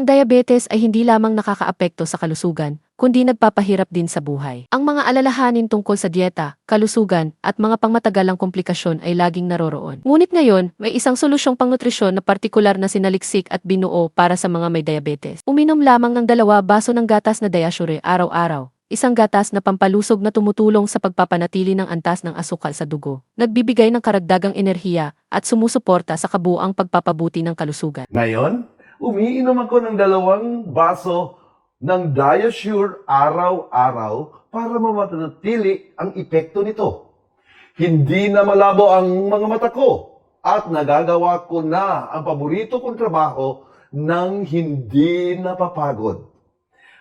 Ang diabetes ay hindi lamang nakakaapekto sa kalusugan, kundi nagpapahirap din sa buhay. Ang mga alalahanin tungkol sa dieta, kalusugan, at mga pangmatagalang komplikasyon ay laging naroroon. Ngunit ngayon, may isang solusyong pangnutrisyon na partikular na sinaliksik at binuo para sa mga may diabetes. Uminom lamang ng 2 baso ng gatas na Diasure araw-araw. Isang gatas na pampalusog na tumutulong sa pagpapanatili ng antas ng asukal sa dugo, nagbibigay ng karagdagang enerhiya at sumusuporta sa kabuuang pagpapabuti ng kalusugan. Ngayon, umiinom ako ng 2 baso ng Diasure araw-araw para mamanatili ang epekto nito. Hindi na malabo ang mga mata ko at nagagawa ko na ang paborito kong trabaho nang hindi napapagod.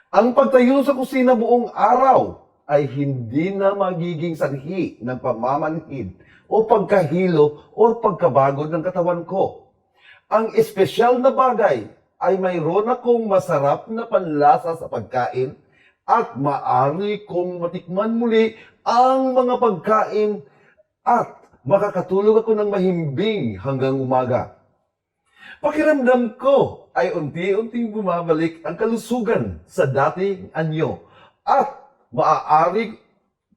Ang pagtayo sa kusina buong araw ay hindi na magiging sanhi ng pamamanhid o pagkahilo o pagkabagod ng katawan ko. Ang espesyal na bagay ay mayroon akong masarap na panlasa sa pagkain at maaari kong matikman muli ang mga pagkain at makakatulog ako ng mahimbing hanggang umaga. Pakiramdam ko ay unti-unting bumabalik ang kalusugan sa dating anyo at maaari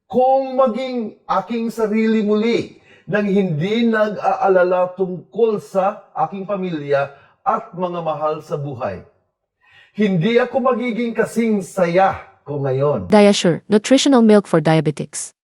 kong maging aking sarili muli nang hindi nag-aalala tungkol sa aking pamilya at mga mahal sa buhay. Hindi ako magiging kasing saya ko ngayon. Diasure, nutritional milk for diabetics.